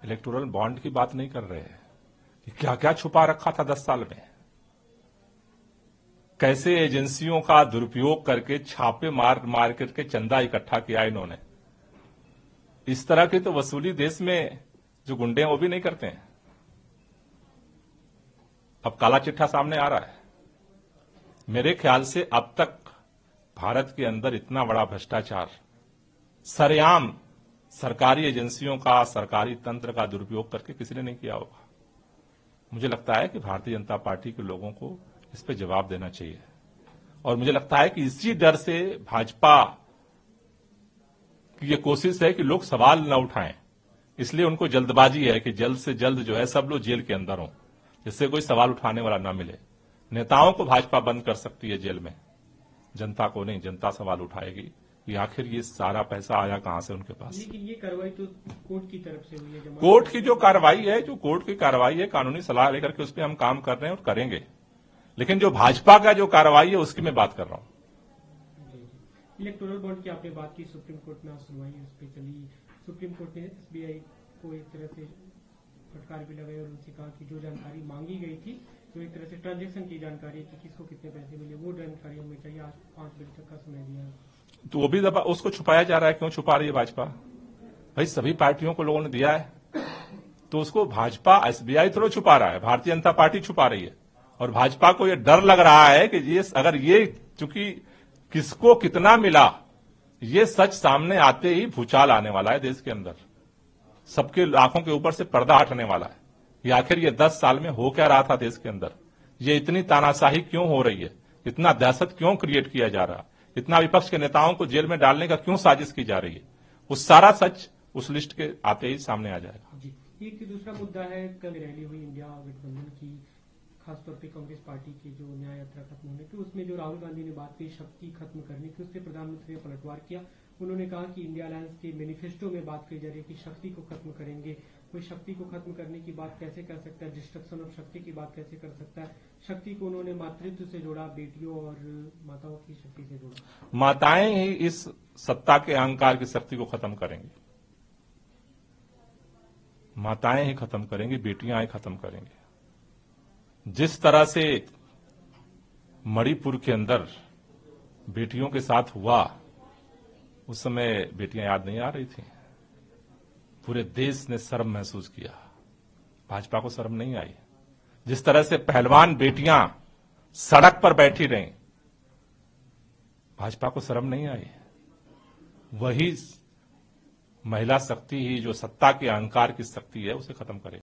Electoral bond की बात नहीं कर रहे हैं कि क्या क्या छुपा रखा था 10 साल में, कैसे एजेंसियों का दुरुपयोग करके छापे मार करके चंदा इकट्ठा किया इन्होंने। इस तरह की तो वसूली देश में जो गुंडे हैं वो भी नहीं करते हैं। अब काला चिट्ठा सामने आ रहा है। मेरे ख्याल से अब तक भारत के अंदर इतना बड़ा भ्रष्टाचार, सरेआम सरकारी एजेंसियों का, सरकारी तंत्र का दुरुपयोग करके किसी ने नहीं किया होगा। मुझे लगता है कि भारतीय जनता पार्टी के लोगों को इस पर जवाब देना चाहिए, और मुझे लगता है कि इसी डर से भाजपा की ये कोशिश है कि लोग सवाल न उठाएं, इसलिए उनको जल्दबाजी है कि जल्द से जल्द जो है सब लोग जेल के अंदर हों, जिससे कोई सवाल उठाने वाला ना मिले। नेताओं को भाजपा बंद कर सकती है जेल में, जनता को नहीं। जनता सवाल उठाएगी कि आखिर ये सारा पैसा आया कहां से उनके पास। लेकिन ये कार्रवाई तो कोर्ट की तरफ से हुई है। कोर्ट की जो कार्रवाई है, कानूनी सलाह लेकर के उस पर हम काम कर रहे हैं और करेंगे, लेकिन जो भाजपा का जो कार्रवाई है उसकी मैं बात कर रहा हूं। इलेक्टोरल बॉन्ड की आपने बात की, सुप्रीम कोर्ट में आज सुनवाई उस पर चली। सुप्रीम कोर्ट ने एसबीआई को एक तरह से फटकार भी लगाई और उनसे कहा कि जो जानकारी मांगी गई थी, जो एक तरह से ट्रांजैक्शन की जानकारी कि किसको कितने पैसे मिले, वो जानकारी हमें चाहिए। आज 5 बजे तक का समय दिया, तो वो भी दबा उसको छुपाया जा रहा है। क्यों छुपा रही है भाजपा? भाई सभी पार्टियों को लोगों ने दिया है, तो उसको भाजपा, एसबीआई थोड़ा छुपा रहा है, भारतीय जनता पार्टी छुपा रही है। और भाजपा को ये डर लग रहा है कि ये अगर ये, चूंकि किसको कितना मिला, ये सच सामने आते ही भूचाल आने वाला है देश के अंदर, सबके आंखों के ऊपर से पर्दा हटने वाला है। ये आखिर ये 10 साल में हो क्या रहा था देश के अंदर, ये इतनी तानाशाही क्यों हो रही है, इतना दहशत क्यों क्रिएट किया जा रहा है, इतना विपक्ष के नेताओं को जेल में डालने का क्यों साजिश की जा रही है, उस सारा सच उस लिस्ट के आते ही सामने आ जाएगा। जी, एक दूसरा मुद्दा है, कल रैली हुई इंडिया गठबंधन की, खासतौर पे कांग्रेस पार्टी की जो न्याय यात्रा खत्म होने की, उसमें जो राहुल गांधी ने बात की शक्ति खत्म करने की, उस पर प्रधानमंत्री ने पलटवार किया। उन्होंने कहा कि इंडिया अलायंस के मैनिफेस्टो में बात की जा रही है कि शक्ति को खत्म करेंगे। कोई शक्ति को खत्म करने की बात कैसे कर सकता है, डिस्ट्रक्शन ऑफ शक्ति की बात कैसे कर सकता है? शक्ति को उन्होंने मातृत्व से जोड़ा, बेटियों और माताओं की शक्ति से जोड़ा। माताएं ही इस सत्ता के अहंकार की शक्ति को खत्म करेंगी, माताएं ही खत्म करेंगी, बेटियां ही खत्म करेंगी। जिस तरह से मणिपुर के अंदर बेटियों के साथ हुआ, उस समय बेटियां याद नहीं आ रही थी, पूरे देश ने शर्म महसूस किया, भाजपा को शर्म नहीं आई। जिस तरह से पहलवान बेटियां सड़क पर बैठी रहीं, भाजपा को शर्म नहीं आई। वही महिला शक्ति ही जो सत्ता के अहंकार की शक्ति है, उसे खत्म करेगी।